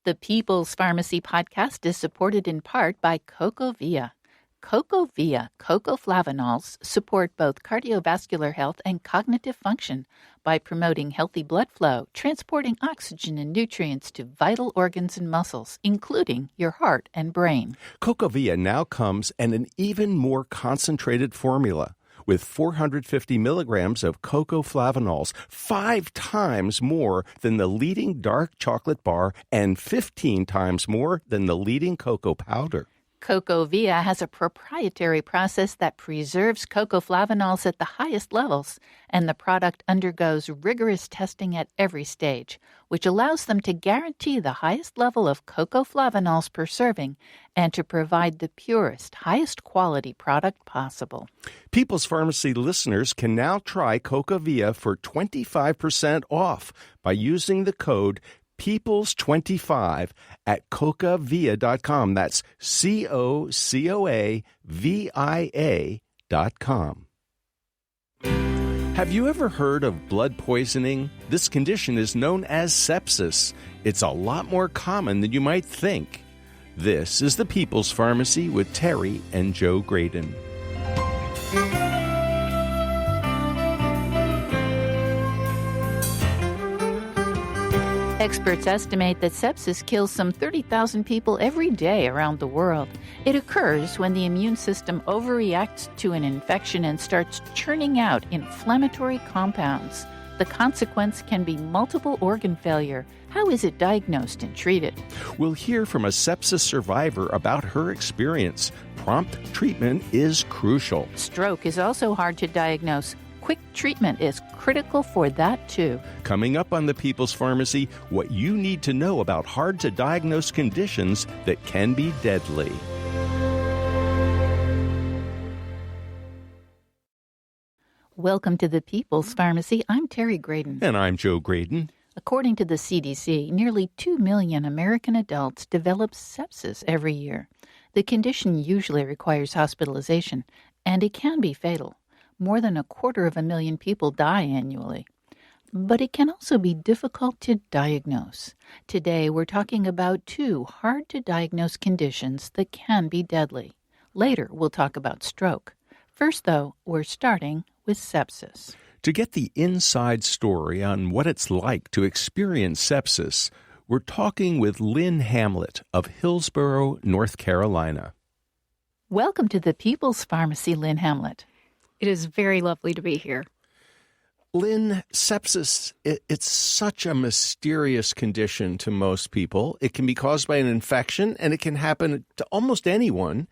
The People's Pharmacy podcast is supported in part by CocoVia. CocoVia cocoflavanols support both cardiovascular health and cognitive function by promoting healthy blood flow, transporting oxygen and nutrients to vital organs and muscles, including your heart and brain. CocoVia now comes in an even more concentrated formula with 450 milligrams of cocoflavanols, 5 times more than the leading dark chocolate bar and 15 times more than the leading cocoa powder. CocoVia has a proprietary process that preserves cocoflavanols at the highest levels, and the product undergoes rigorous testing at every stage, which allows them to guarantee the highest level of cocoflavanols per serving and to provide the purest, highest quality product possible. People's Pharmacy listeners can now try CocoVia for 25% off by using the code Peoples25 at cocavia.com. That's CocoaVia.com. Have you ever heard of blood poisoning? This condition is known as sepsis. It's a lot more common than you might think. This is the People's Pharmacy with Terry and Joe Graydon. Experts estimate that sepsis kills some 30,000 people every day around the world. It occurs when the immune system overreacts to an infection and starts churning out inflammatory compounds. The consequence can be multiple organ failure. How is it diagnosed and treated? We'll hear from a sepsis survivor about her experience. Prompt treatment is crucial. Stroke is also hard to diagnose. Quick treatment is critical for that, too. Coming up on the People's Pharmacy, what you need to know about hard-to-diagnose conditions that can be deadly. Welcome to the People's Pharmacy. I'm Terry Graydon. And I'm Joe Graydon. According to the CDC, nearly 2 million American adults develop sepsis every year. The condition usually requires hospitalization, and it can be fatal. More than 250,000 people die annually. But it can also be difficult to diagnose. Today, we're talking about 2 hard-to-diagnose conditions that can be deadly. Later, we'll talk about stroke. First, though, we're starting with sepsis. To get the inside story on what it's like to experience sepsis, we're talking with Lynn Hamlet of Hillsborough, North Carolina. Welcome to the People's Pharmacy, Lynn Hamlet. It is very lovely to be here. Lynn, sepsis, it's such a mysterious condition to most people. It can be caused by an infection, and it can happen to almost anyone.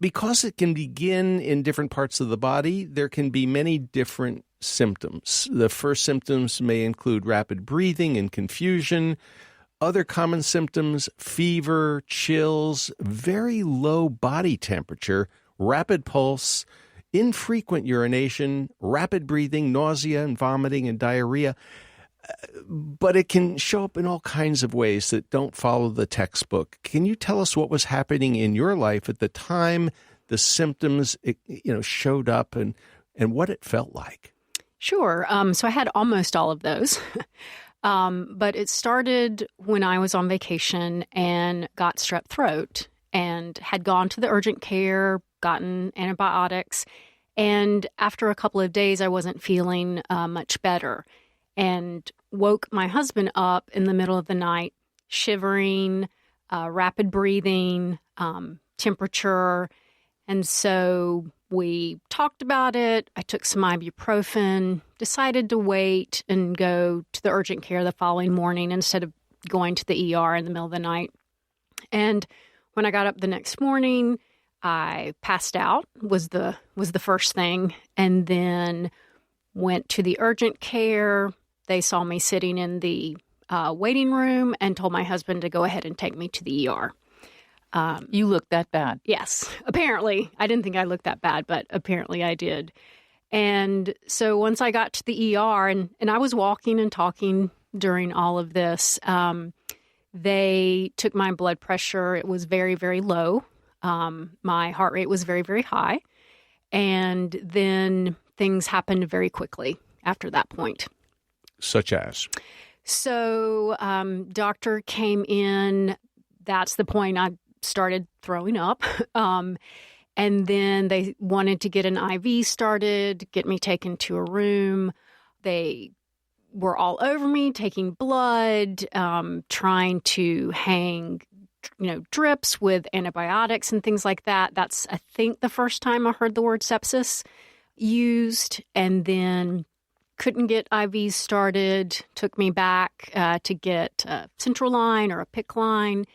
Because it can begin in different parts of the body, there can be many different symptoms. The first symptoms may include rapid breathing and confusion. Other common symptoms, fever, chills, very low body temperature, rapid pulse, infrequent urination, rapid breathing, nausea and vomiting and diarrhea. But it can show up in all kinds of ways that don't follow the textbook. Can you tell us what was happening in your life at the time the symptoms showed up and what it felt like? Sure. So I had almost all of those. But it started when I was on vacation and got strep throat and had gone to the urgent care, gotten antibiotics. And after a couple of days, I wasn't feeling much better and woke my husband up in the middle of the night, shivering, rapid breathing, temperature. And so we talked about it. I took some ibuprofen, decided to wait and go to the urgent care the following morning instead of going to the ER in the middle of the night. And when I got up the next morning, I passed out was the first thing, and then went to the urgent care. They saw me sitting in the waiting room and told my husband to go ahead and take me to the ER. You looked that bad? Yes, apparently. I didn't think I looked that bad, but apparently I did. And so once I got to the ER, and I was walking and talking during all of this, they took my blood pressure. It was very, very low. My heart rate was very, very high. And then things happened very quickly after that point. Such as? So doctor came in. That's the point I started throwing up. And then they wanted to get an IV started, get me taken to a room. They were all over me, taking blood, trying to hang, drips with antibiotics and things like that. That's, I think, the first time I heard the word sepsis used. And then couldn't get IVs started, took me back to get a central line or a PICC line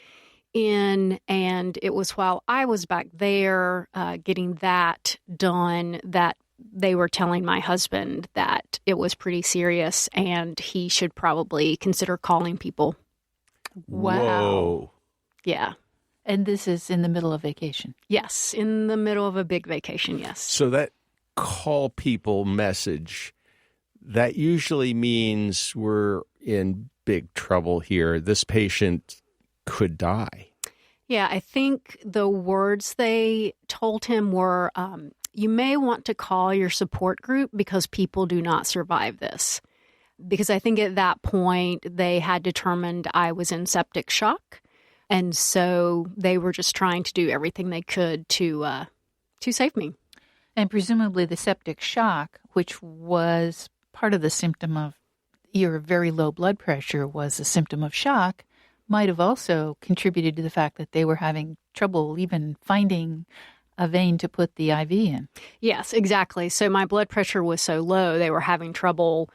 in, and it was while I was back there getting that done that they were telling my husband that it was pretty serious and he should probably consider calling people. Wow. Whoa. Yeah. And this is in the middle of vacation. Yes, in the middle of a big vacation, yes. So that call people message, that usually means we're in big trouble here. This patient could die. Yeah, I think the words they told him were, you may want to call your support group because people do not survive this. Because I think at that point they had determined I was in septic shock. And so they were just trying to do everything they could to save me. And presumably the septic shock, which was part of the symptom of your very low blood pressure, was a symptom of shock, might have also contributed to the fact that they were having trouble even finding a vein to put the IV in. Yes, exactly. So my blood pressure was so low, they were having trouble,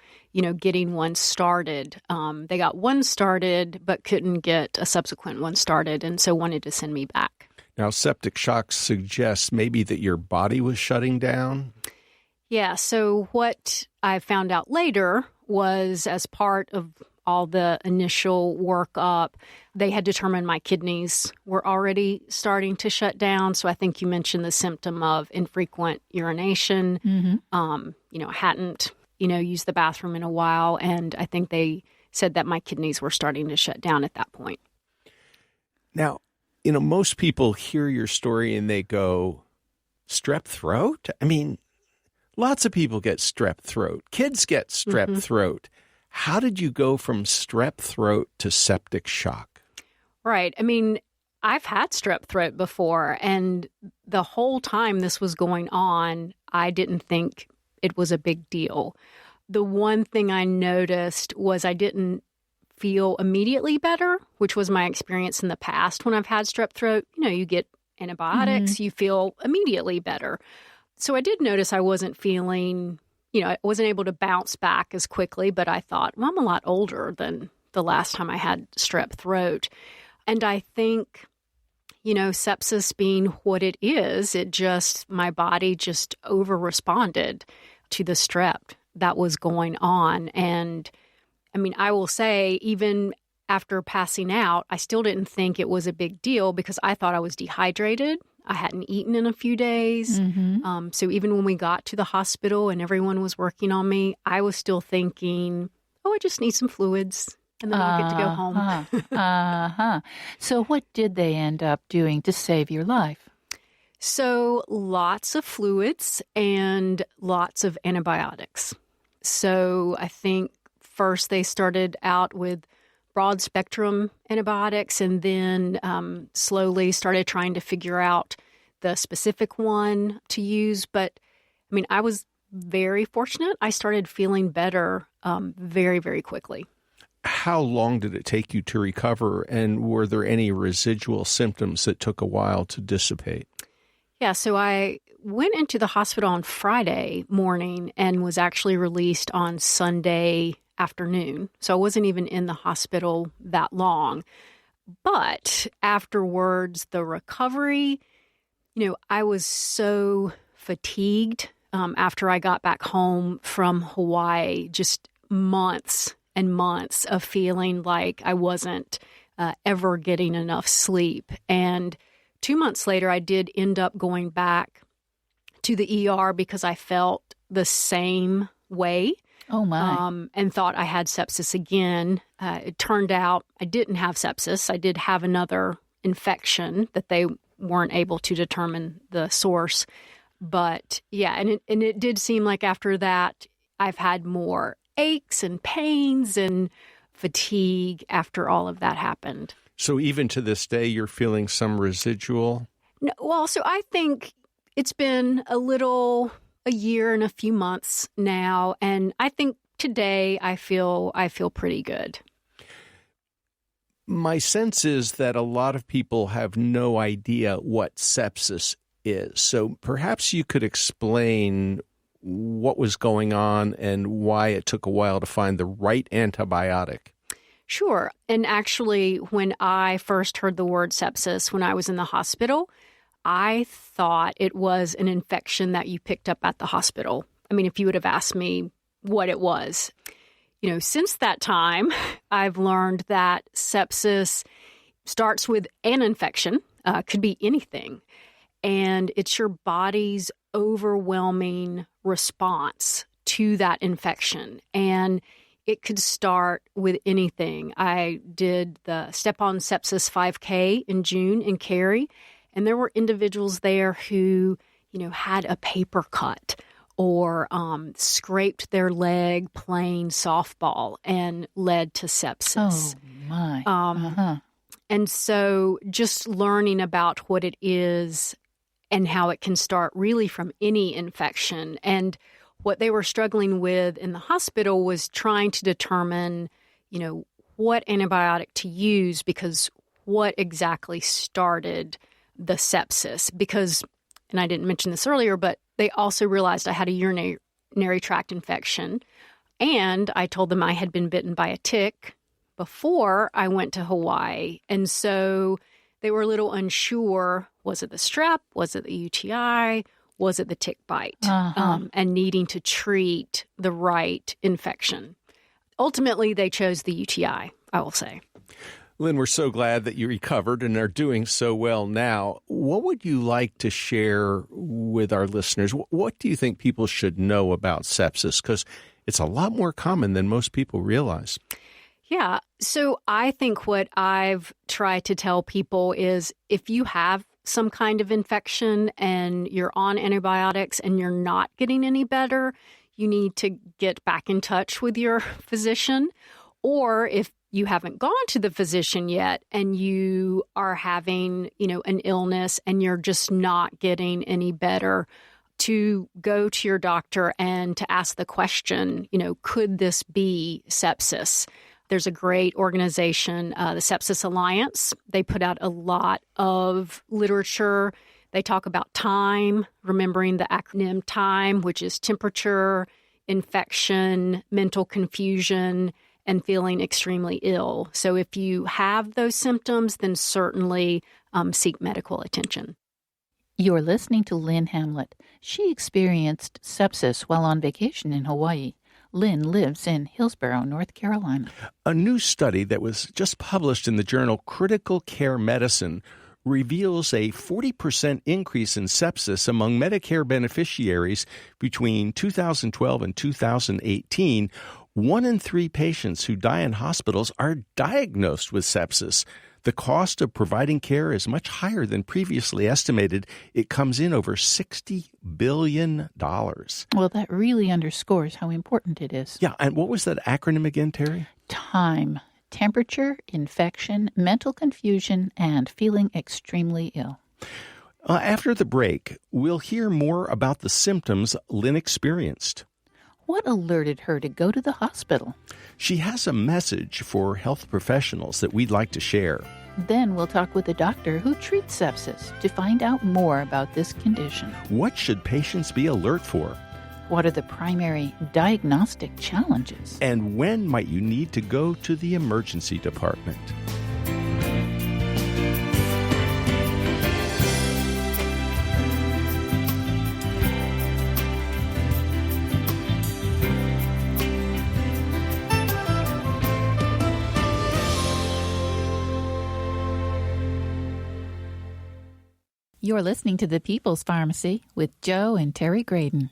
getting one started. They got one started, but couldn't get a subsequent one started, and so wanted to send me back. Now, septic shock suggests maybe that your body was shutting down. Yeah, so what I found out later was, as part of all the initial workup, they had determined my kidneys were already starting to shut down. So I think you mentioned the symptom of infrequent urination. Mm-hmm. I hadn't, used the bathroom in a while. And I think they said that my kidneys were starting to shut down at that point. Now, most people hear your story and they go, strep throat? I mean, lots of people get strep throat. Kids get strep throat. How did you go from strep throat to septic shock? Right. I mean, I've had strep throat before, and the whole time this was going on, I didn't think it was a big deal. The one thing I noticed was I didn't feel immediately better, which was my experience in the past when I've had strep throat. You get antibiotics, you feel immediately better. So I did notice I wasn't feeling, I wasn't able to bounce back as quickly, but I thought, well, I'm a lot older than the last time I had strep throat. And I think, sepsis being what it is, my body just over-responded to the strep that was going on. And I mean, I will say, even after passing out, I still didn't think it was a big deal because I thought I was dehydrated. I hadn't eaten in a few days. So even when we got to the hospital and everyone was working on me, I was still thinking, I just need some fluids and then I'll get to go home. So what did they end up doing to save your life? So lots of fluids and lots of antibiotics. So I think first they started out with broad spectrum antibiotics and then slowly started trying to figure out the specific one to use. But I mean, I was very fortunate. I started feeling better very, very quickly. How long did it take you to recover? And were there any residual symptoms that took a while to dissipate? Yeah, so I went into the hospital on Friday morning and was actually released on Sunday afternoon. So I wasn't even in the hospital that long. But afterwards, the recovery, I was so fatigued after I got back home from Hawaii, just months and months of feeling like I wasn't ever getting enough sleep. And 2 months later, I did end up going back to the ER because I felt the same way. Oh, my. And thought I had sepsis again. It turned out I didn't have sepsis. I did have another infection that they weren't able to determine the source. But yeah, and it did seem like after that, I've had more aches and pains and fatigue after all of that happened. So even to this day, you're feeling some residual? No, well, so I think it's been a year and a few months now, and I think today I feel pretty good. My sense is that a lot of people have no idea what sepsis is. So perhaps you could explain what was going on and why it took a while to find the right antibiotic. Sure. And actually, when I first heard the word sepsis when I was in the hospital, I thought it was an infection that you picked up at the hospital. I mean, if you would have asked me what it was. Since that time, I've learned that sepsis starts with an infection, could be anything, and it's your body's overwhelming response to that infection. And it could start with anything. I did the Step on Sepsis 5K in June in Cary, and there were individuals there who, had a paper cut or scraped their leg playing softball and led to sepsis. Oh, my. And so just learning about what it is and how it can start really from any infection. And what they were struggling with in the hospital was trying to determine, what antibiotic to use, because what exactly started the sepsis. Because, and I didn't mention this earlier, but they also realized I had a urinary tract infection. And I told them I had been bitten by a tick before I went to Hawaii. And so they were a little unsure. Was it the strep? Was it the UTI? Was it the tick bite? And needing to treat the right infection. Ultimately, they chose the UTI, I will say. Lynn, we're so glad that you recovered and are doing so well now. What would you like to share with our listeners? What do you think people should know about sepsis? Because it's a lot more common than most people realize. Yeah. So I think what I've tried to tell people is if you have some kind of infection and you're on antibiotics and you're not getting any better, you need to get back in touch with your physician. Or if you haven't gone to the physician yet and you are having, an illness and you're just not getting any better, to go to your doctor and to ask the question, could this be sepsis? There's a great organization, the Sepsis Alliance. They put out a lot of literature. They talk about time, remembering the acronym TIME, which is temperature, infection, mental confusion, and feeling extremely ill. So if you have those symptoms, then certainly seek medical attention. You're listening to Lynn Hamlet. She experienced sepsis while on vacation in Hawaii. Lynn lives in Hillsborough, North Carolina. A new study that was just published in the journal Critical Care Medicine reveals a 40% increase in sepsis among Medicare beneficiaries between 2012 and 2018. 1 in 3 patients who die in hospitals are diagnosed with sepsis. The cost of providing care is much higher than previously estimated. It comes in over $60 billion. Well, that really underscores how important it is. Yeah, and what was that acronym again, Terry? TIME. Temperature, infection, mental confusion, and feeling extremely ill. After the break, we'll hear more about the symptoms Lynn experienced. What alerted her to go to the hospital? She has a message for health professionals that we'd like to share. Then we'll talk with a doctor who treats sepsis to find out more about this condition. What should patients be alert for? What are the primary diagnostic challenges? And when might you need to go to the emergency department? You're listening to The People's Pharmacy with Joe and Terry Graydon.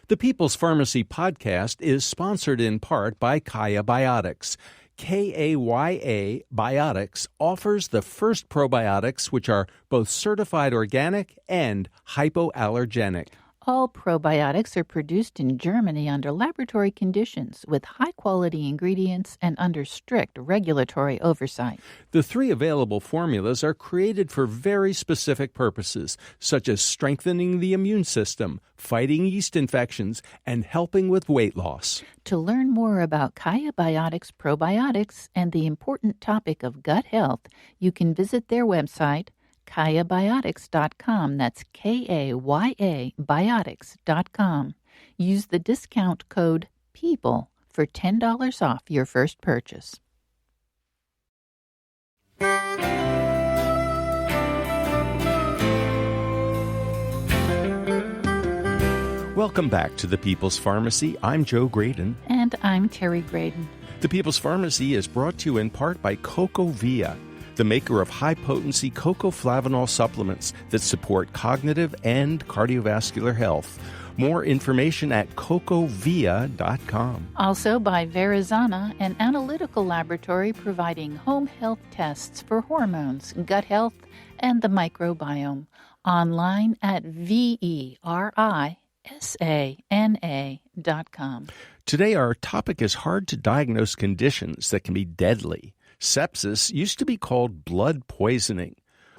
The People's Pharmacy podcast is sponsored in part by Kaya Biotics. KAYA Biotics offers the first probiotics which are both certified organic and hypoallergenic. All probiotics are produced in Germany under laboratory conditions with high-quality ingredients and under strict regulatory oversight. The 3 available formulas are created for very specific purposes, such as strengthening the immune system, fighting yeast infections, and helping with weight loss. To learn more about Kaya Biotics probiotics and the important topic of gut health, you can visit their website, KayaBiotics.com. That's Kaya Biotics.com. Use the discount code PEOPLE for $10 off your first purchase. Welcome back to the People's Pharmacy. I'm Joe Graydon. And I'm Terry Graydon. The People's Pharmacy is brought to you in part by CocoVia, the maker of high-potency cocoflavanol supplements that support cognitive and cardiovascular health. More information at cocovia.com. Also by Verizana, an analytical laboratory providing home health tests for hormones, gut health, and the microbiome. Online at verisana.com. Today, our topic is hard-to-diagnose conditions that can be deadly. Sepsis used to be called blood poisoning.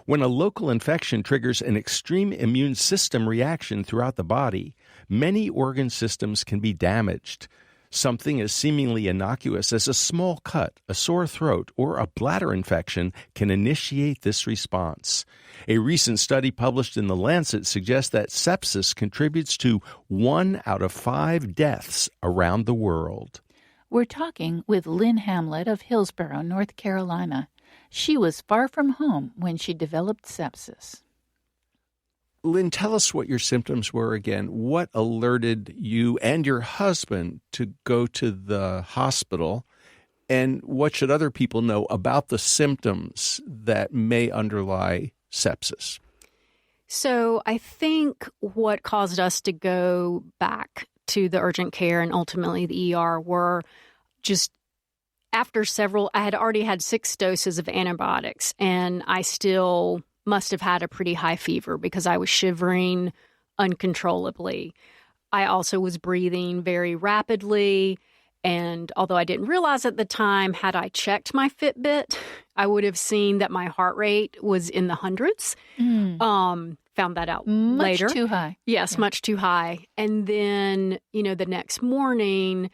When a local infection triggers an extreme immune system reaction throughout the body, many organ systems can be damaged. Something as seemingly innocuous as a small cut, a sore throat, or a bladder infection can initiate this response. A recent study published in The Lancet suggests that sepsis contributes to 1 out of 5 deaths around the world. We're talking with Lynn Hamlet of Hillsborough, North Carolina. She was far from home when she developed sepsis. Lynn, tell us what your symptoms were again. What alerted you and your husband to go to the hospital? And what should other people know about the symptoms that may underlie sepsis? So I think what caused us to go back to the urgent care and ultimately the ER were just after I had already had 6 doses of antibiotics, and I still must have had a pretty high fever because I was shivering uncontrollably. I also was breathing very rapidly, and although I didn't realize at the time, had I checked my Fitbit, I would have seen that my heart rate was in the hundreds. Found that out later. Much too high. Yes, much too high. And then, the next morning,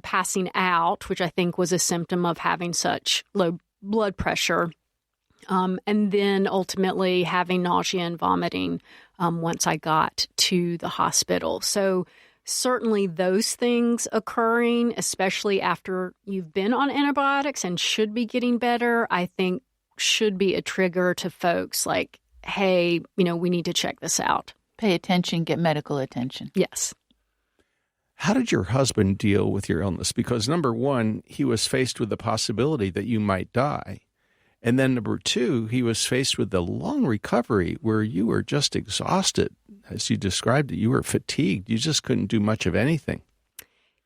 passing out, which I think was a symptom of having such low blood pressure. And then ultimately having nausea and vomiting once I got to the hospital. So certainly those things occurring, especially after you've been on antibiotics and should be getting better, I think should be a trigger to folks like, hey, we need to check this out. Pay attention, get medical attention. Yes. How did your husband deal with your illness? Because number one, he was faced with the possibility that you might die. And then number 2, he was faced with the long recovery where you were just exhausted. As you described it, you were fatigued. You just couldn't do much of anything.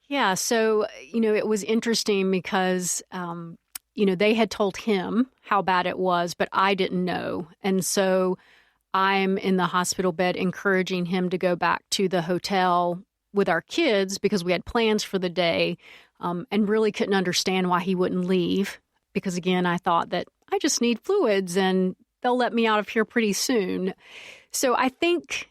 Yeah. So, it was interesting because, they had told him how bad it was, but I didn't know. And so I'm in the hospital bed encouraging him to go back to the hotel with our kids because we had plans for the day, and really couldn't understand why he wouldn't leave. Because again, I thought that I just need fluids and they'll let me out of here pretty soon. So I think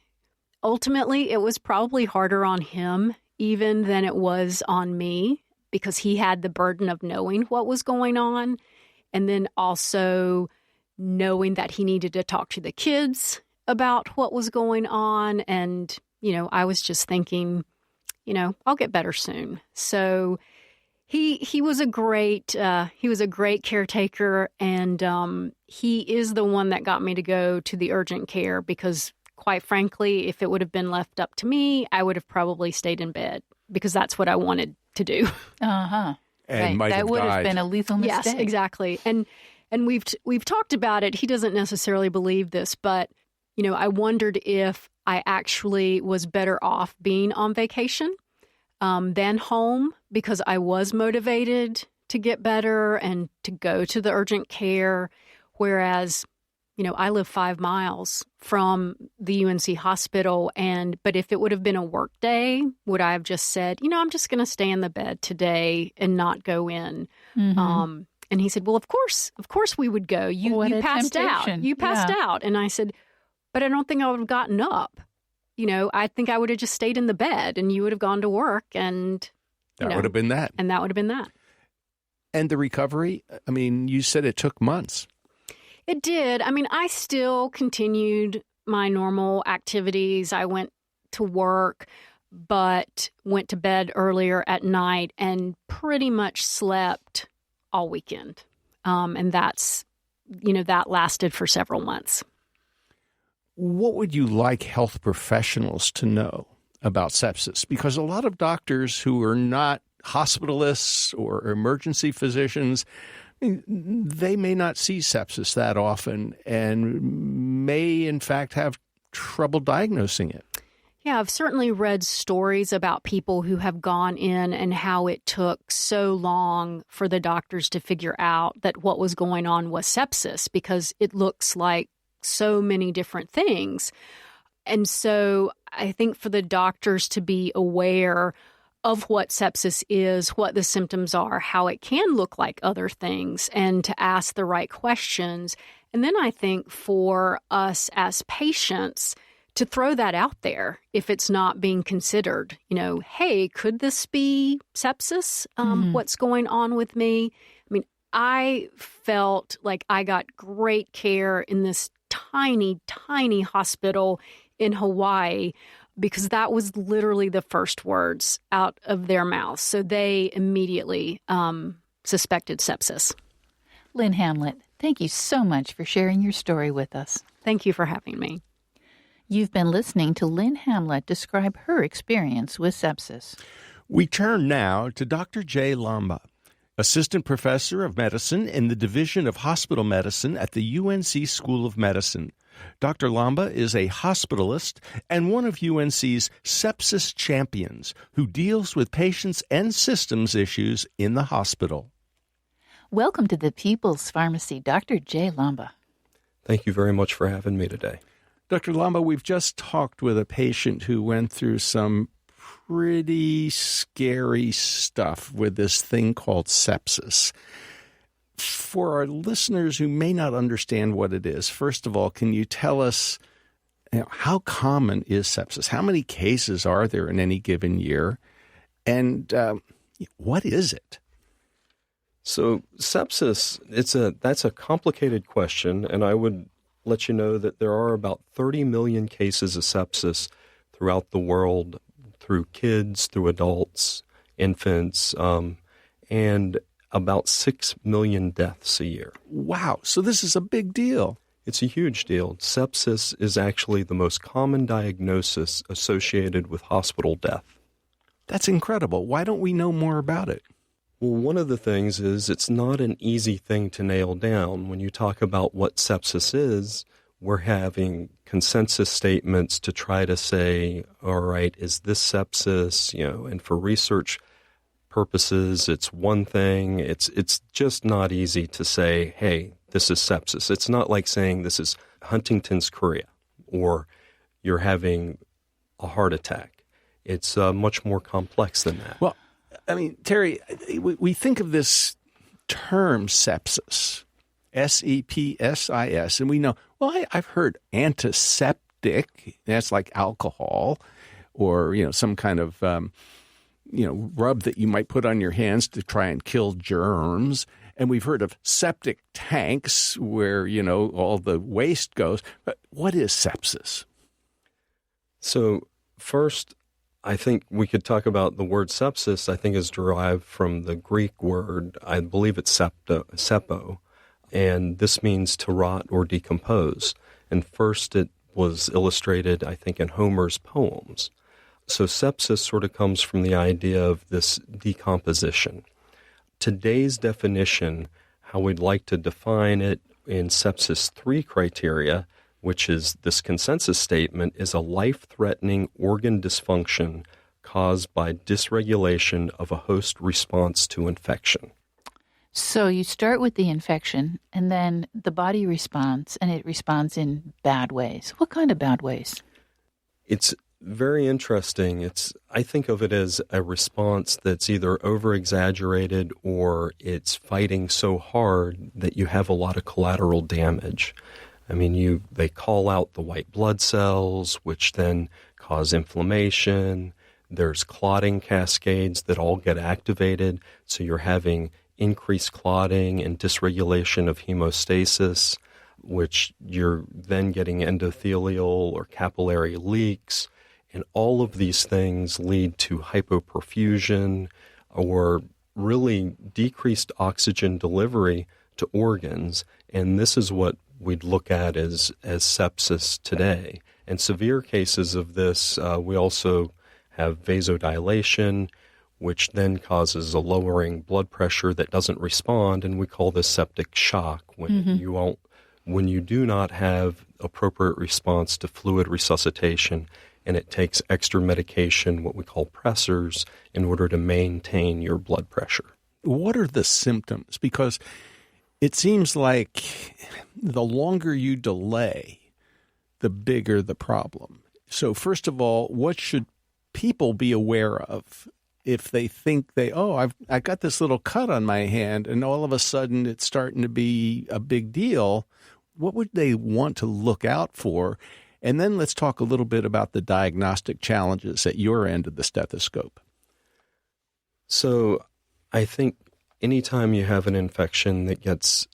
ultimately it was probably harder on him even than it was on me because he had the burden of knowing what was going on and then also knowing that he needed to talk to the kids about what was going on. And, I was just thinking, I'll get better soon. So He was a great caretaker, and he is the one that got me to go to the urgent care because, quite frankly, if it would have been left up to me, I would have probably stayed in bed because that's what I wanted to do. And right. might that have would died. have been a lethal mistake. Yes, exactly. And we've talked about it. He doesn't necessarily believe this, but I wondered if I actually was better off being on vacation than home because I was motivated to get better and to go to the urgent care. Whereas, I live 5 miles from the UNC hospital, but if it would have been a work day, would I have just said, I'm just going to stay in the bed today and not go in? Mm-hmm. And he said, well, of course we would go. You passed out. You passed out. And I said, but I don't think I would have gotten up. I think I would have just stayed in the bed and you would have gone to work and that would have been that. And that would have been that. And the recovery, you said it took months. It did. I still continued my normal activities. I went to work, but went to bed earlier at night and pretty much slept all weekend. And that lasted for several months. What would you like health professionals to know about sepsis? Because a lot of doctors who are not hospitalists or emergency physicians, they may not see sepsis that often and may, in fact, have trouble diagnosing it. Yeah, I've certainly read stories about people who have gone in and how it took so long for the doctors to figure out that what was going on was sepsis because it looks like so many different things. And so I think for the doctors to be aware of what sepsis is, what the symptoms are, how it can look like other things, and to ask the right questions. And then I think for us as patients to throw that out there if it's not being considered, hey, could this be sepsis? What's going on with me? I felt like I got great care in this tiny, tiny hospital in Hawaii because that was literally the first words out of their mouths. So they immediately suspected sepsis. Lynn Hamlet, thank you so much for sharing your story with us. Thank you for having me. You've been listening to Lynn Hamlet describe her experience with sepsis. We turn now to Dr. Jay Lamba, Assistant Professor of Medicine in the Division of Hospital Medicine at the UNC School of Medicine. Dr. Lamba is a hospitalist and one of UNC's sepsis champions who deals with patients and systems issues in the hospital. Welcome to the People's Pharmacy, Dr. Jay Lamba. Thank you very much for having me today. Dr. Lamba, we've just talked with a patient who went through some pretty scary stuff with this thing called sepsis. For our listeners who may not understand what it is, first of all, can you tell us how common is sepsis? How many cases are there in any given year? And what is it? So sepsis, that's a complicated question, and I would let you know that there are about 30 million cases of sepsis throughout the world, through kids, through adults, infants, and about 6 million deaths a year. Wow. So this is a big deal. It's a huge deal. Sepsis is actually the most common diagnosis associated with hospital death. That's incredible. Why don't we know more about it? Well, one of the things is it's not an easy thing to nail down. When you talk about what sepsis is, we're having consensus statements to try to say, all right, is this sepsis? And for research purposes, it's one thing. It's just not easy to say, hey, this is sepsis. It's not like saying this is Huntington's chorea or you're having a heart attack. It's much more complex than that. Well, Terry, we think of this term sepsis, sepsis, and we know, I've heard antiseptic, that's like alcohol or, some kind of, rub that you might put on your hands to try and kill germs. And we've heard of septic tanks where, all the waste goes. But what is sepsis? So first, I think we could talk about the word sepsis. I think is derived from the Greek word, I believe it's sepo, and this means to rot or decompose. And first it was illustrated, I think, in Homer's poems. So sepsis sort of comes from the idea of this decomposition. Today's definition, how we'd like to define it in sepsis 3 criteria, which is this consensus statement, is a life-threatening organ dysfunction caused by dysregulation of a host response to infection. So you start with the infection, and then the body responds, and it responds in bad ways. What kind of bad ways? It's very interesting. I think of it as a response that's either over-exaggerated or it's fighting so hard that you have a lot of collateral damage. I mean, they call out the white blood cells, which then cause inflammation. There's clotting cascades that all get activated, so you're having increased clotting and dysregulation of hemostasis, which you're then getting endothelial or capillary leaks. And all of these things lead to hypoperfusion or really decreased oxygen delivery to organs. And this is what we'd look at as sepsis today. And severe cases of this, we also have vasodilation, which then causes a lowering blood pressure that doesn't respond, and we call this septic shock when you do not have appropriate response to fluid resuscitation, and it takes extra medication, what we call pressors, in order to maintain your blood pressure. What are the symptoms? Because it seems like the longer you delay, the bigger the problem. So first of all, what should people be aware of if they think I got this little cut on my hand and all of a sudden it's starting to be a big deal? What would they want to look out for? And then let's talk a little bit about the diagnostic challenges at your end of the stethoscope. So I think anytime you have an infection that gets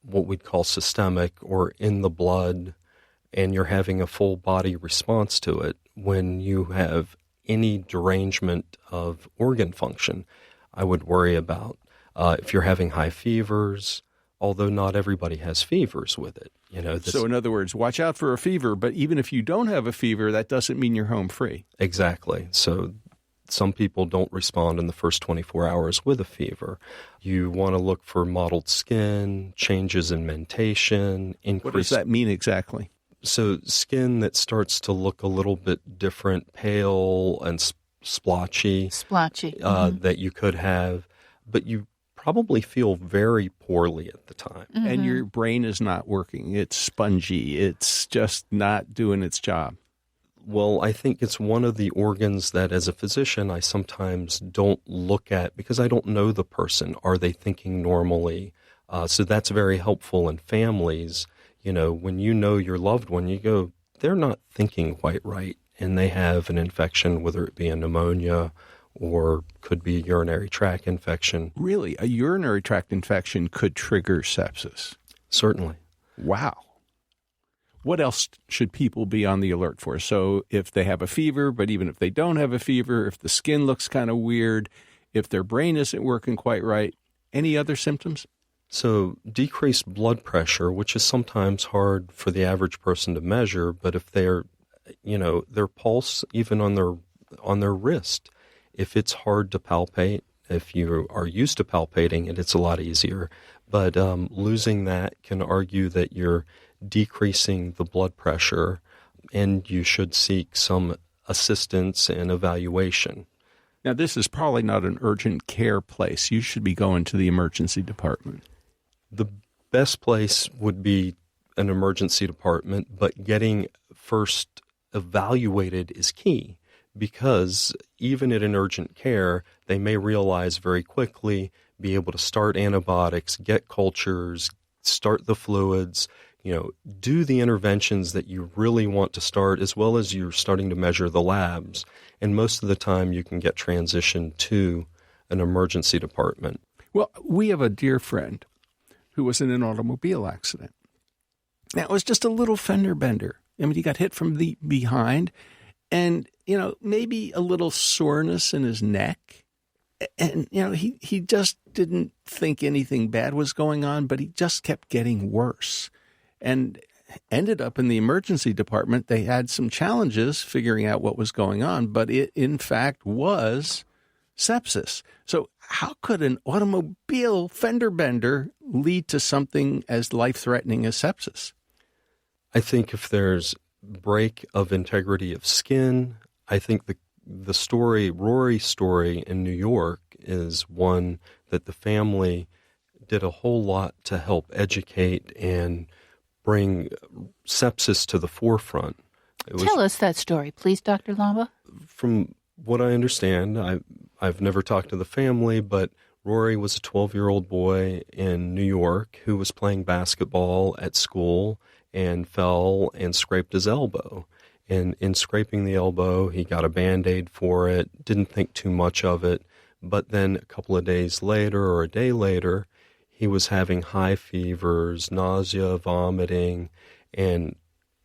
what we'd call systemic or in the blood, and you're having a full body response to it, when you have any derangement of organ function, I would worry about if you're having high fevers, although not everybody has fevers with it. So in other words, watch out for a fever, but even if you don't have a fever, that doesn't mean you're home free. Exactly. So some people don't respond in the first 24 hours with a fever. You want to look for mottled skin, changes in mentation, increased... What does that mean exactly? So skin that starts to look a little bit different, pale and splotchy. That you could have, but you probably feel very poorly at the time. Mm-hmm. And your brain is not working. It's spongy. It's just not doing its job. Well, I think it's one of the organs that as a physician I sometimes don't look at because I don't know the person. Are they thinking normally? So that's very helpful in families. When you know your loved one, you go, they're not thinking quite right, and they have an infection, whether it be a pneumonia or could be a urinary tract infection. Really? A urinary tract infection could trigger sepsis? Certainly. Wow. What else should people be on the alert for? So if they have a fever, but even if they don't have a fever, if the skin looks kind of weird, if their brain isn't working quite right, any other symptoms? So decreased blood pressure, which is sometimes hard for the average person to measure, but if they're, their pulse, even on their wrist, if it's hard to palpate, if you are used to palpating it, it's a lot easier. But losing that can argue that you're decreasing the blood pressure, and you should seek some assistance and evaluation. Now, this is probably not an urgent care place. You should be going to the emergency department. The best place would be an emergency department, but getting first evaluated is key because even at an urgent care, they may realize very quickly, be able to start antibiotics, get cultures, start the fluids, do the interventions that you really want to start, as well as you're starting to measure the labs. And most of the time you can get transitioned to an emergency department. Well, we have a dear friend who was in an automobile accident. Now, it was just a little fender bender. I mean, he got hit from the behind and, maybe a little soreness in his neck. And, he just didn't think anything bad was going on, but he just kept getting worse. And ended up in the emergency department. They had some challenges figuring out what was going on, but it, in fact, was sepsis. So how could an automobile fender bender lead to something as life-threatening as sepsis? I think if there's break of integrity of skin, I think the story, Rory's story in New York, is one that the family did a whole lot to help educate and bring sepsis to the forefront. Tell us that story, please, Dr. Lamba. From what I understand, I've never talked to the family, but Rory was a 12-year-old boy in New York who was playing basketball at school and fell and scraped his elbow. And in scraping the elbow, he got a Band-Aid for it, didn't think too much of it. But then a couple of days later or a day later, he was having high fevers, nausea, vomiting, and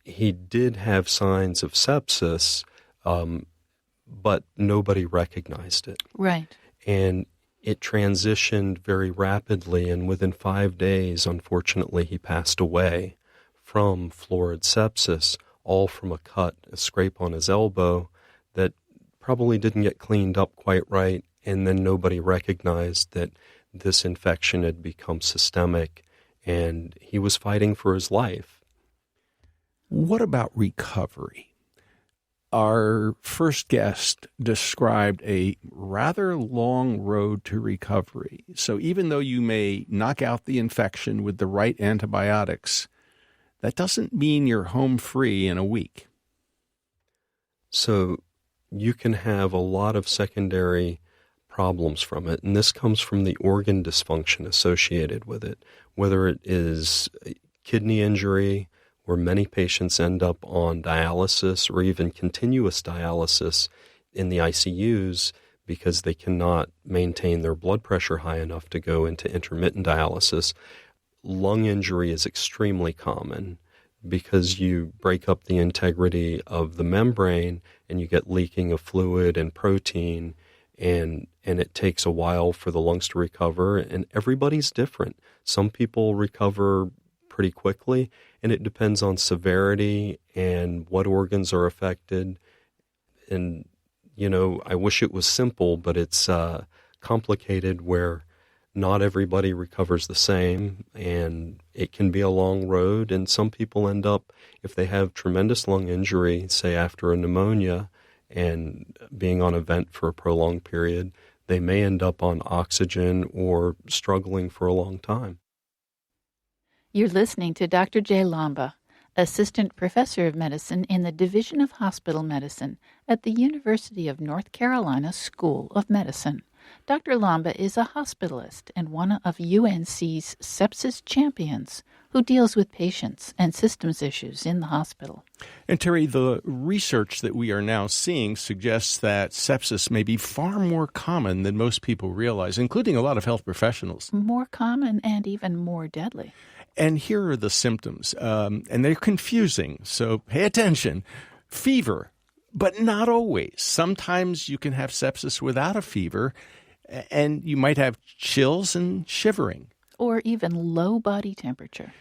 he did have signs of sepsis, but nobody recognized it. Right. And it transitioned very rapidly, and within 5 days, unfortunately, he passed away from florid sepsis, all from a cut, a scrape on his elbow that probably didn't get cleaned up quite right, and then nobody recognized that this infection had become systemic, and he was fighting for his life. What about recovery? Our first guest described a rather long road to recovery. So even though you may knock out the infection with the right antibiotics, that doesn't mean you're home free in a week. So you can have a lot of secondary problems from it, and this comes from the organ dysfunction associated with it, whether it is kidney injury, where many patients end up on dialysis or even continuous dialysis in the ICUs because they cannot maintain their blood pressure high enough to go into intermittent dialysis. Lung injury is extremely common because you break up the integrity of the membrane and you get leaking of fluid and protein, and it takes a while for the lungs to recover, and everybody's different. Some people recover pretty quickly, and it depends on severity and what organs are affected. And, you know, I wish it was simple, but it's complicated where not everybody recovers the same, and it can be a long road. And some people end up, if they have tremendous lung injury, say after a pneumonia and being on a vent for a prolonged period, they may end up on oxygen or struggling for a long time. You're listening to Dr. Jay Lamba, Assistant Professor of Medicine in the Division of Hospital Medicine at the University of North Carolina School of Medicine. Dr. Lamba is a hospitalist and one of UNC's sepsis champions who deals with patients and systems issues in the hospital. And Terry, the research that we are now seeing suggests that sepsis may be far more common than most people realize, including a lot of health professionals. More common and even more deadly. And here are the symptoms, and they're confusing, so pay attention. Fever, but not always. Sometimes you can have sepsis without a fever, and you might have chills and shivering. Or even low body temperature.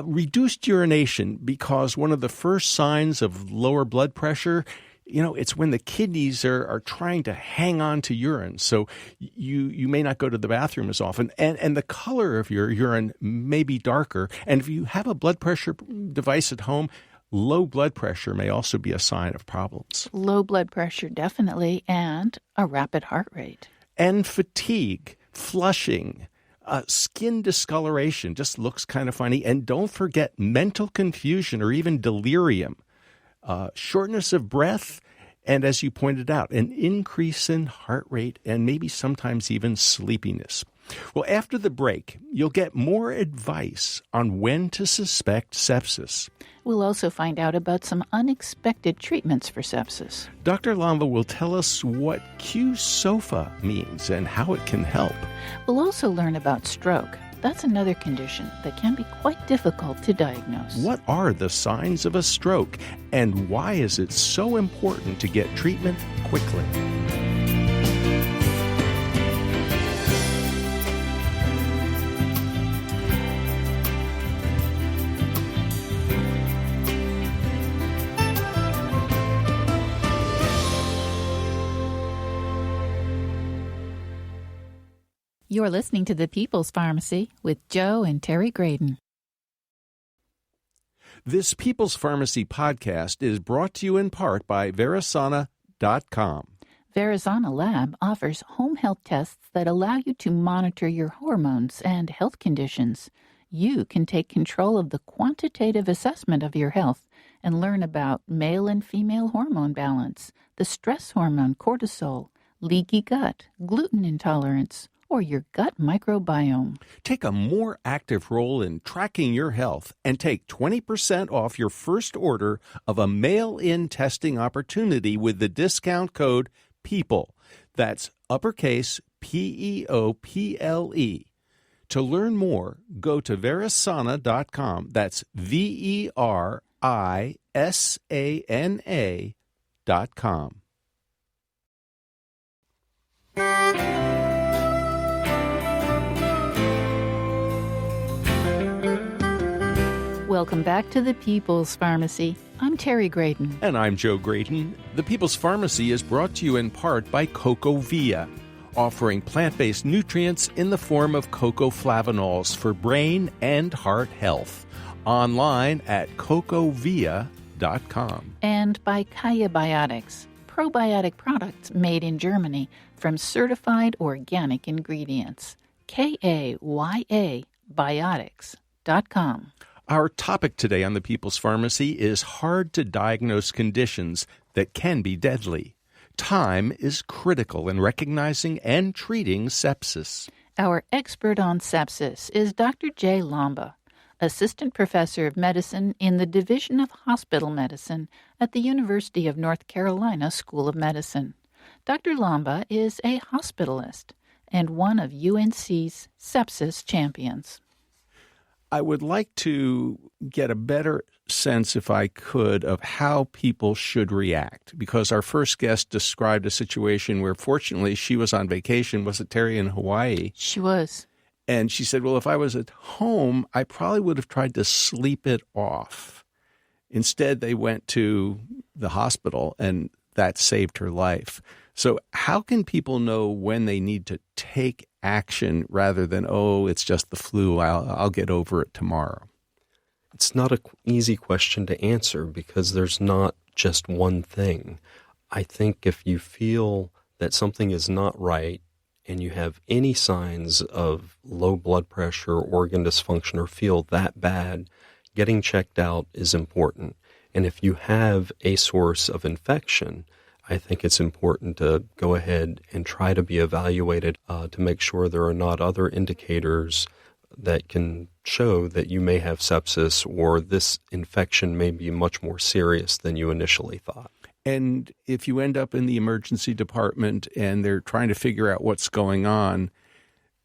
Reduced urination, because one of the first signs of lower blood pressure, you know, it's when the kidneys are trying to hang on to urine. So you may not go to the bathroom as often. And the color of your urine may be darker. And if you have a blood pressure device at home, low blood pressure may also be a sign of problems. Low blood pressure, definitely, and a rapid heart rate. And fatigue, flushing, skin discoloration, just looks kind of funny. And don't forget mental confusion or even delirium. Shortness of breath, and as you pointed out, an increase in heart rate and maybe sometimes even sleepiness. Well, after the break, you'll get more advice on when to suspect sepsis. We'll also find out about some unexpected treatments for sepsis. Dr. Lamba will tell us what Q-SOFA means and how it can help. We'll also learn about stroke. That's another condition that can be quite difficult to diagnose. What are the signs of a stroke, and why is it so important to get treatment quickly? You're listening to The People's Pharmacy with Joe and Terry Graydon. This People's Pharmacy podcast is brought to you in part by Verisana.com. Verizana Lab offers home health tests that allow you to monitor your hormones and health conditions. You can take control of the quantitative assessment of your health and learn about male and female hormone balance, the stress hormone cortisol, leaky gut, gluten intolerance, or your gut microbiome. Take a more active role in tracking your health and take 20% off your first order of a mail-in testing opportunity with the discount code PEOPLE. That's uppercase PEOPLE. To learn more, go to Verisana.com. That's VERISANA.com. Welcome back to the People's Pharmacy. I'm Terry Graydon. And I'm Joe Graydon. The People's Pharmacy is brought to you in part by CocoVia, offering plant-based nutrients in the form of cocoflavanols for brain and heart health. Online at cocovia.com. And by Kaya Biotics, probiotic products made in Germany from certified organic ingredients. KAYA Biotics.com. Our topic today on the People's Pharmacy is hard-to-diagnose conditions that can be deadly. Time is critical in recognizing and treating sepsis. Our expert on sepsis is Dr. Jay Lamba, Assistant Professor of Medicine in the Division of Hospital Medicine at the University of North Carolina School of Medicine. Dr. Lamba is a hospitalist and one of UNC's sepsis champions. I would like to get a better sense, if I could, of how people should react, because our first guest described a situation where, fortunately, she was on vacation. Was it Terry in Hawaii? She was. And she said, well, if I was at home, I probably would have tried to sleep it off. Instead, they went to the hospital, and that saved her life. So how can people know when they need to take action rather than, oh, it's just the flu, I'll get over it tomorrow? It's not an easy question to answer because there's not just one thing. I think if you feel that something is not right and you have any signs of low blood pressure, organ dysfunction, or feel that bad, getting checked out is important. And if you have a source of infection, I think it's important to go ahead and try to be evaluated to make sure there are not other indicators that can show that you may have sepsis or this infection may be much more serious than you initially thought. And if you end up in the emergency department and they're trying to figure out what's going on,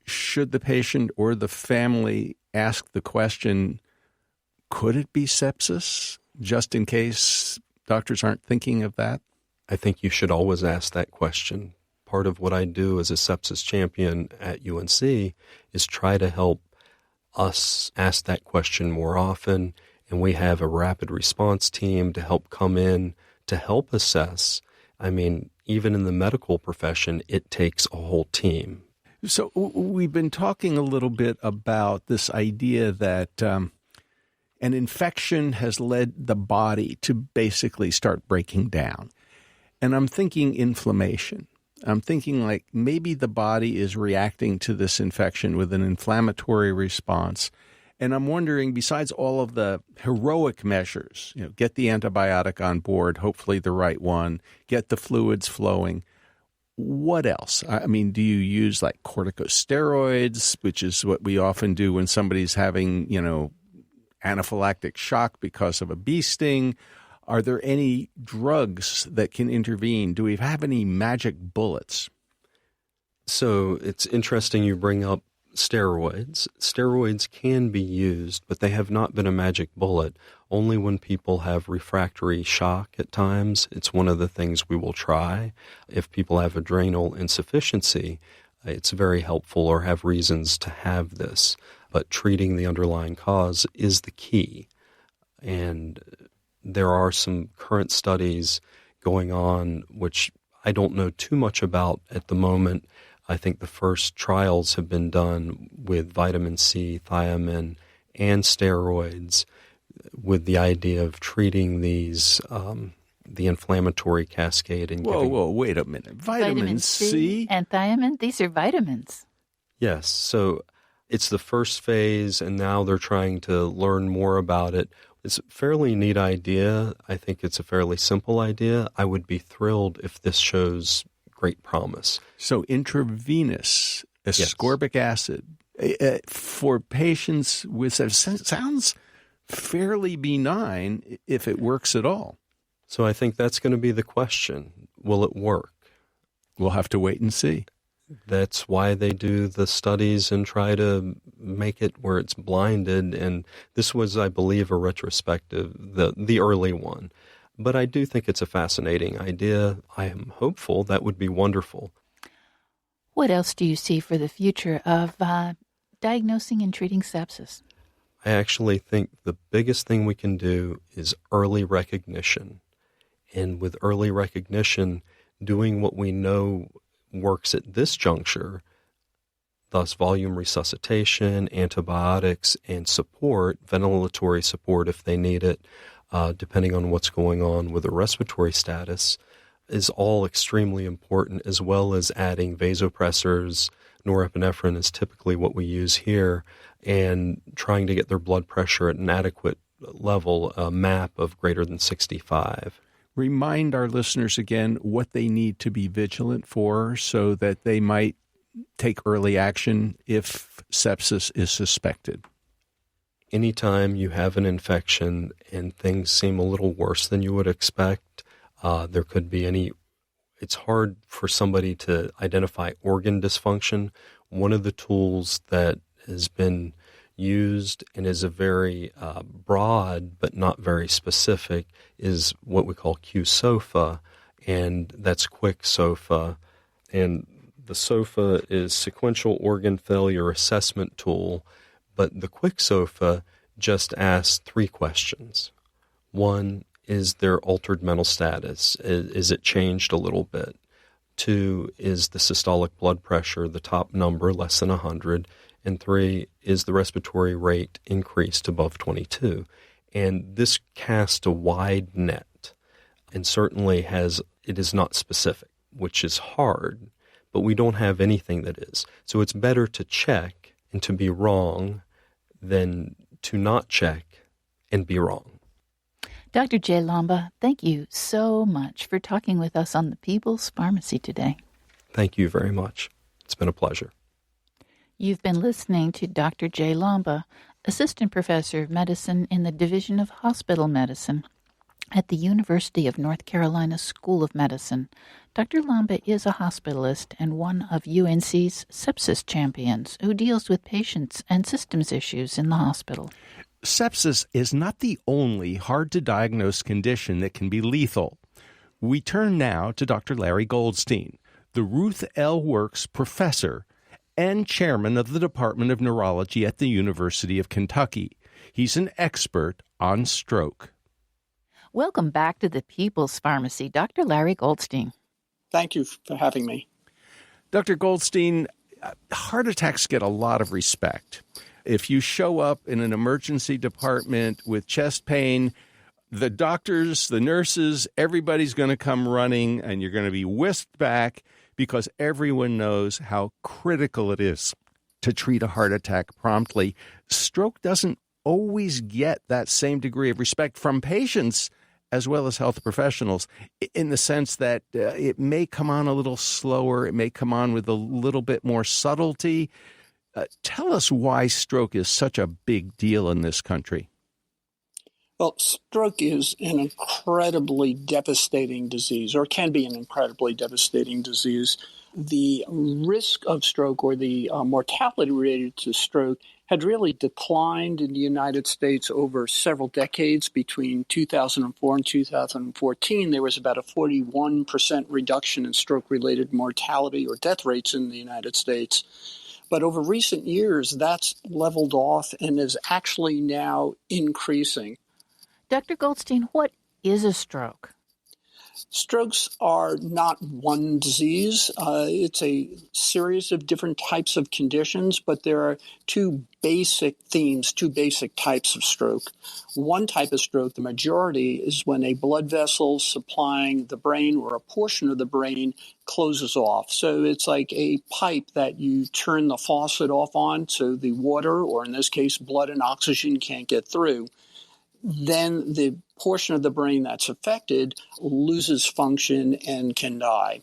should the patient or the family ask the question, could it be sepsis, just in case doctors aren't thinking of that? I think you should always ask that question. Part of what I do as a sepsis champion at UNC is try to help us ask that question more often, and we have a rapid response team to help come in to help assess. I mean, even in the medical profession, it takes a whole team. So we've been talking a little bit about this idea that an infection has led the body to basically start breaking down. And I'm thinking inflammation. I'm thinking like maybe the body is reacting to this infection with an inflammatory response. And I'm wondering, besides all of the heroic measures, get the antibiotic on board, hopefully the right one, get the fluids flowing, what else? I mean, do you use like corticosteroids, which is what we often do when somebody's having, anaphylactic shock because of a bee sting? Are there any drugs that can intervene? Do we have any magic bullets? So it's interesting you bring up steroids. Steroids can be used, but they have not been a magic bullet. Only when people have refractory shock at times, it's one of the things we will try. If people have adrenal insufficiency, it's very helpful or have reasons to have this. But treating the underlying cause is the key. And there are some current studies going on, which I don't know too much about at the moment. I think the first trials have been done with vitamin C, thiamine, and steroids with the idea of treating these the inflammatory cascade. And Whoa, wait a minute. Vitamin C? And thiamine, these are vitamins. Yes. So it's the first phase, and now they're trying to learn more about it. It's a fairly neat idea. I think it's a fairly simple idea. I would be thrilled if this shows great promise. So intravenous ascorbic acid for patients with sounds fairly benign if it works at all. So I think that's going to be the question. Will it work? We'll have to wait and see. That's why they do the studies and try to make it where it's blinded. And this was, I believe, a retrospective, the early one. But I do think it's a fascinating idea. I am hopeful. That would be wonderful. What else do you see for the future of diagnosing and treating sepsis? I actually think the biggest thing we can do is early recognition. And with early recognition, doing what we know works at this juncture, thus volume resuscitation, antibiotics, and support, ventilatory support if they need it, depending on what's going on with the respiratory status, is all extremely important, as well as adding vasopressors. Norepinephrine is typically what we use here, and trying to get their blood pressure at an adequate level, a MAP of greater than 65. Remind our listeners again what they need to be vigilant for so that they might take early action if sepsis is suspected. Anytime you have an infection and things seem a little worse than you would expect, there could be it's hard for somebody to identify organ dysfunction. One of the tools that has been used and is a very broad but not very specific is what we call QSOFA, and that's quick SOFA. And the SOFA is Sequential Organ Failure Assessment Tool, but the quick SOFA just asks 3 questions. 1, is there altered mental status? Is it changed a little bit? 2, is the systolic blood pressure the top number, less than 100? And 3, is the respiratory rate increased above 22? And this casts a wide net, and certainly it is not specific, which is hard, but we don't have anything that is. So it's better to check and to be wrong than to not check and be wrong. Dr. Jay Lamba, thank you so much for talking with us on the People's Pharmacy today. Thank you very much. It's been a pleasure. You've been listening to Dr. Jay Lamba, Assistant Professor of Medicine in the Division of Hospital Medicine at the University of North Carolina School of Medicine. Dr. Lamba is a hospitalist and one of UNC's sepsis champions who deals with patients and systems issues in the hospital. Sepsis is not the only hard-to-diagnose condition that can be lethal. We turn now to Dr. Larry Goldstein, the Ruth L. Works Professor and Chairman of the Department of Neurology at the University of Kentucky. He's an expert on stroke. Welcome back to the People's Pharmacy, Dr. Larry Goldstein. Thank you for having me. Dr. Goldstein, heart attacks get a lot of respect. If you show up in an emergency department with chest pain, the doctors, the nurses, everybody's going to come running, and you're going to be whisked back because everyone knows how critical it is to treat a heart attack promptly. Stroke doesn't always get that same degree of respect from patients as well as health professionals, in the sense that it may come on a little slower, it may come on with a little bit more subtlety. Tell us why stroke is such a big deal in this country. Well, stroke is an incredibly devastating disease, or can be an incredibly devastating disease. The risk of stroke, or the mortality related to stroke, had really declined in the United States over several decades. Between 2004 and 2014, there was about a 41% reduction in stroke-related mortality or death rates in the United States. But over recent years, that's leveled off and is actually now increasing. Dr. Goldstein, what is a stroke? Strokes are not one disease. It's a series of different types of conditions, but there are two basic themes, two basic types of stroke. One type of stroke, the majority, is when a blood vessel supplying the brain or a portion of the brain closes off. So it's like a pipe that you turn the faucet off on so the water, or in this case, blood and oxygen, can't get through. Then the portion of the brain that's affected loses function and can die.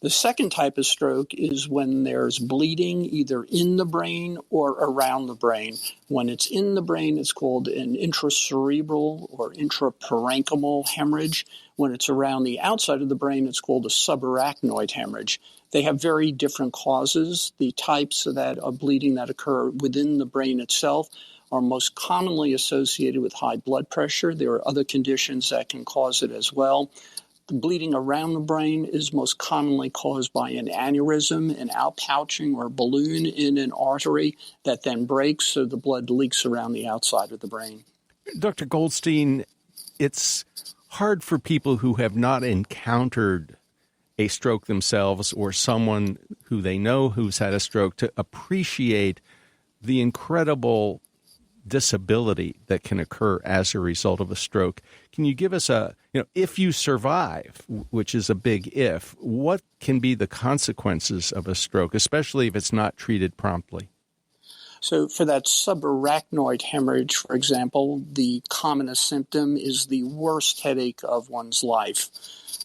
The second type of stroke is when there's bleeding either in the brain or around the brain. When it's in the brain, it's called an intracerebral or intraparenchymal hemorrhage. When it's around the outside of the brain, it's called a subarachnoid hemorrhage. They have very different causes. The types of that of bleeding that occur within the brain itself are most commonly associated with high blood pressure. There are other conditions that can cause it as well. The bleeding around the brain is most commonly caused by an aneurysm, an outpouching or balloon in an artery that then breaks, so the blood leaks around the outside of the brain. Dr. Goldstein, it's hard for people who have not encountered a stroke themselves or someone who they know who's had a stroke to appreciate the incredible disability that can occur as a result of a stroke. Can you give us if you survive, which is a big if, what can be the consequences of a stroke, especially if it's not treated promptly? So for that subarachnoid hemorrhage, for example, the commonest symptom is the worst headache of one's life.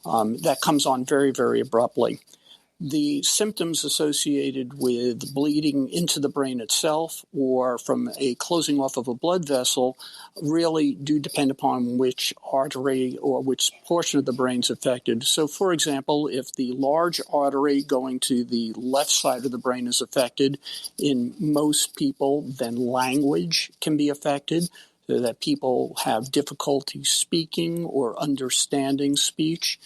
That comes on very, very abruptly. The symptoms associated with bleeding into the brain itself or from a closing off of a blood vessel really do depend upon which artery or which portion of the brain is affected. So, for example, if the large artery going to the left side of the brain is affected, in most people, then language can be affected, so that people have difficulty speaking or understanding speech.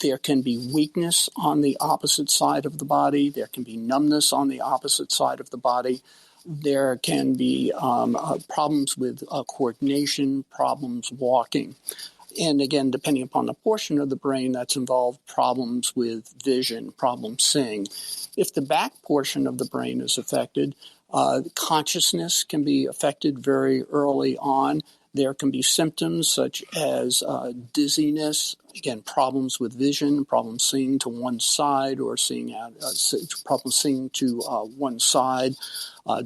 There can be weakness on the opposite side of the body. There can be numbness on the opposite side of the body. There can be problems with coordination, problems walking. And again, depending upon the portion of the brain that's involved, problems with vision, problems seeing. If the back portion of the brain is affected, consciousness can be affected very early on. There can be symptoms such as dizziness, again, problems with vision, problems seeing to one side or problems seeing to one side.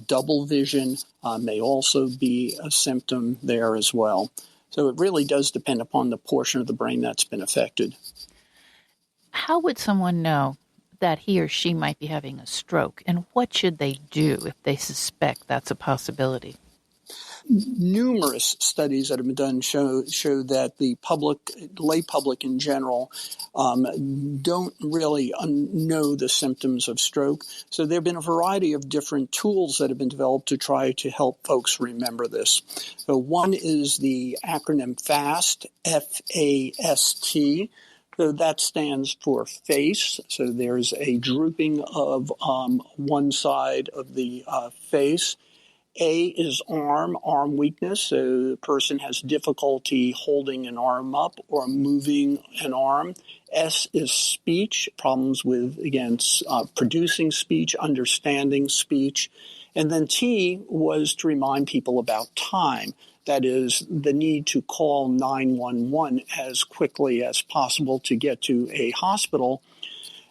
Double vision may also be a symptom there as well. So it really does depend upon the portion of the brain that's been affected. How would someone know that he or she might be having a stroke, and what should they do if they suspect that's a possibility? Numerous studies that have been done show that the lay public in general, don't really know the symptoms of stroke. So there have been a variety of different tools that have been developed to try to help folks remember this. So one is the acronym FAST, F-A-S-T. So that stands for face. So there's a drooping of one side of the face. A is arm weakness. So the person has difficulty holding an arm up or moving an arm. S is speech, problems with, again, producing speech, understanding speech. And then T was to remind people about time. That is, the need to call 911 as quickly as possible to get to a hospital.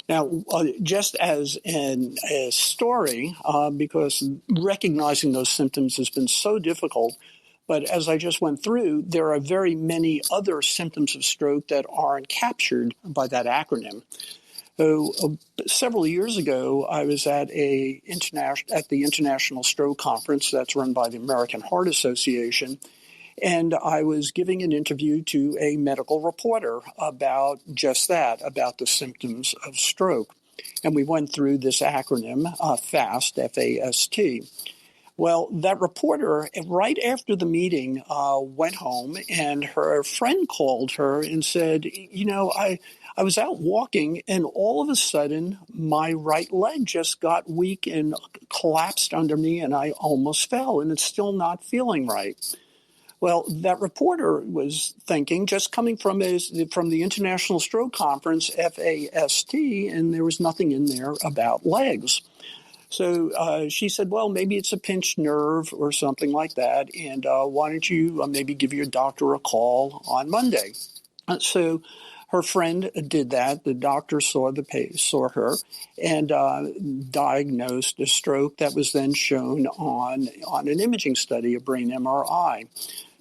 Now, just as a story, because recognizing those symptoms has been so difficult, but as I just went through, there are very many other symptoms of stroke that aren't captured by that acronym. So several years ago, I was at the International Stroke Conference that's run by the American Heart Association, and I was giving an interview to a medical reporter about just that, about the symptoms of stroke. And we went through this acronym, FAST, F-A-S-T. Well, that reporter, right after the meeting, went home, and her friend called her and said, I was out walking, and all of a sudden, my right leg just got weak and collapsed under me, and I almost fell, and it's still not feeling right. Well, that reporter was thinking, just coming from the International Stroke Conference, FAST, and there was nothing in there about legs. So she said, well, maybe it's a pinched nerve or something like that, and why don't you maybe give your doctor a call on Monday? So her friend did that. The doctor saw her and diagnosed a stroke that was then shown on an imaging study, a brain MRI.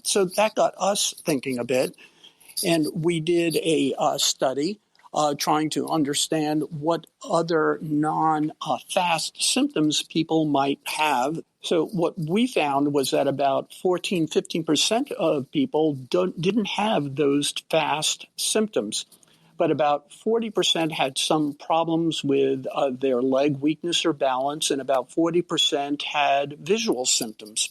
So that got us thinking a bit, and we did a study trying to understand what other non-FAST symptoms people might have. So what we found was that about 15% of people didn't have those FAST symptoms, but about 40% had some problems with their leg weakness or balance, and about 40% had visual symptoms.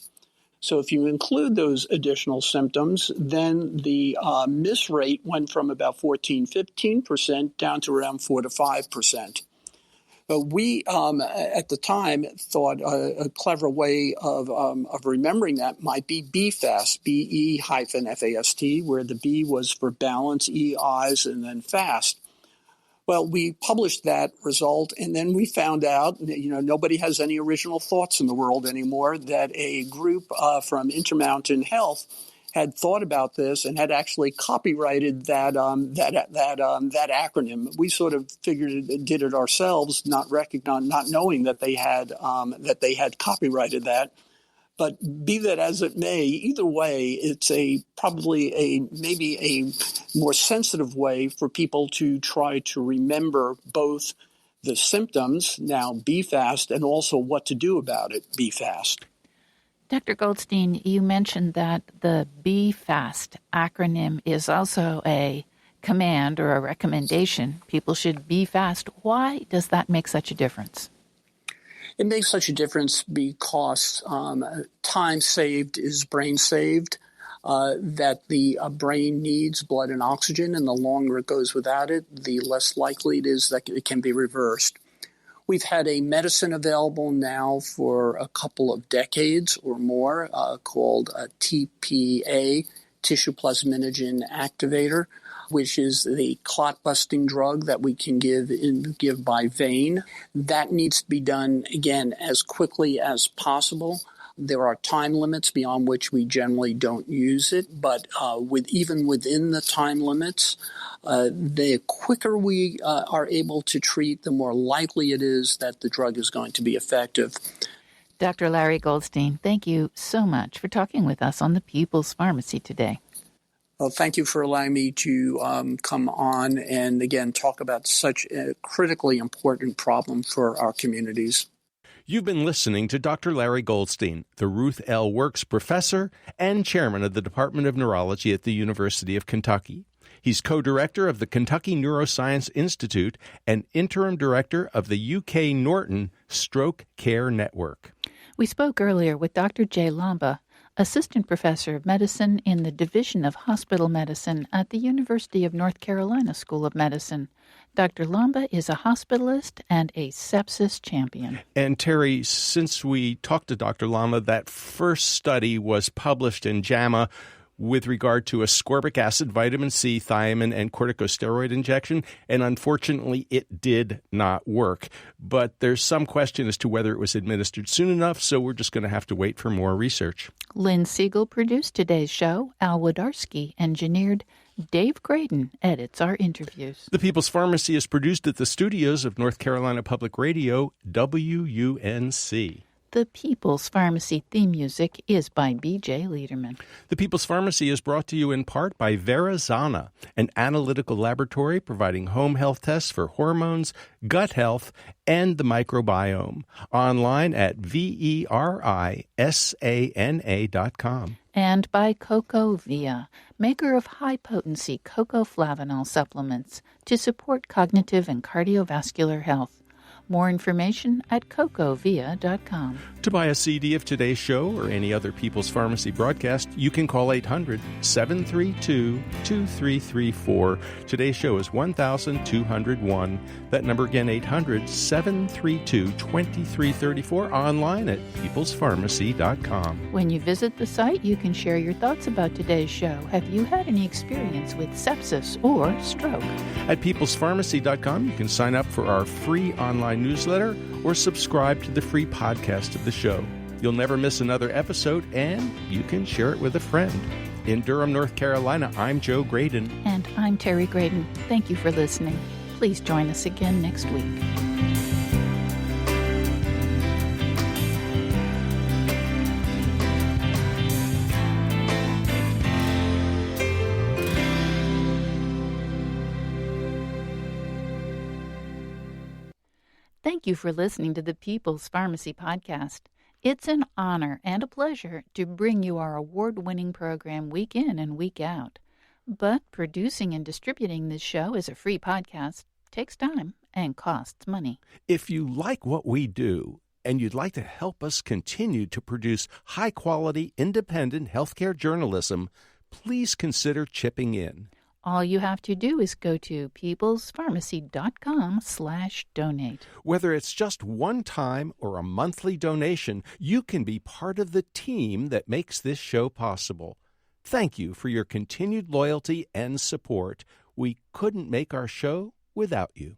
So if you include those additional symptoms, then the miss rate went from about 15% down to around 4 to 5%. But we, at the time, thought a clever way of remembering that might be BFAST, BE-FAST, where the B was for balance, E, eyes, and then fast. Well, we published that result, and then we found out that, nobody has any original thoughts in the world anymore, that a group from Intermountain Health had thought about this and had actually copyrighted that acronym. We sort of did it ourselves, not knowing that they had copyrighted that. But be that as it may, either way, it's maybe a more sensitive way for people to try to remember both the symptoms, now BFAST, and also what to do about it, BFAST. Dr. Goldstein, you mentioned that the BFAST acronym is also a command or a recommendation. People should be fast. Why does that make such a difference? It makes such a difference because time saved is brain saved, that the brain needs blood and oxygen, and the longer it goes without it, the less likely it is that it can be reversed. We've had a medicine available now for a couple of decades or more called TPA, tissue plasminogen activator, which is the clot-busting drug that we can give by vein. That needs to be done, again, as quickly as possible. There are time limits beyond which we generally don't use it, but even within the time limits, the quicker we are able to treat, the more likely it is that the drug is going to be effective. Dr. Larry Goldstein, thank you so much for talking with us on the People's Pharmacy today. Well, thank you for allowing me to come on and, again, talk about such a critically important problem for our communities. You've been listening to Dr. Larry Goldstein, the Ruth L. Works Professor and Chairman of the Department of Neurology at the University of Kentucky. He's co-director of the Kentucky Neuroscience Institute and interim director of the UK Norton Stroke Care Network. We spoke earlier with Dr. Jay Lamba, Assistant Professor of Medicine in the Division of Hospital Medicine at the University of North Carolina School of Medicine. Dr. Lamba is a hospitalist and a sepsis champion. And Terry, since we talked to Dr. Lamba, that first study was published in JAMA with regard to ascorbic acid, vitamin C, thiamine, and corticosteroid injection, and unfortunately it did not work. But there's some question as to whether it was administered soon enough, so we're just going to have to wait for more research. Lynn Siegel produced today's show. Al Wodarski engineered. Dave Graydon edits our interviews. The People's Pharmacy is produced at the studios of North Carolina Public Radio, WUNC. The People's Pharmacy theme music is by B.J. Liederman. The People's Pharmacy is brought to you in part by Verazana, an analytical laboratory providing home health tests for hormones, gut health, and the microbiome. Online at verisana.com. And by CocoVia, maker of high-potency cocoflavanol supplements to support cognitive and cardiovascular health. More information at cocovia.com. To buy a CD of today's show or any other People's Pharmacy broadcast, you can call 800-732-2334. Today's show is 1201. That number again, 800-732-2334, online at peoplespharmacy.com. When you visit the site, you can share your thoughts about today's show. Have you had any experience with sepsis or stroke? At peoplespharmacy.com, you can sign up for our free online newsletter or subscribe to the free podcast of the show. You'll never miss another episode, and you can share it with a friend. In Durham, North Carolina, I'm Joe Graydon. And I'm Terry Graydon. Thank you for listening. Please join us again next week. Thank you for listening to the People's Pharmacy Podcast. It's an honor and a pleasure to bring you our award-winning program week in and week out. But producing and distributing this show as a free podcast takes time and costs money. If you like what we do and you'd like to help us continue to produce high-quality, independent healthcare journalism, please consider chipping in. All you have to do is go to peoplespharmacy.com/donate. Whether it's just one time or a monthly donation, you can be part of the team that makes this show possible. Thank you for your continued loyalty and support. We couldn't make our show without you.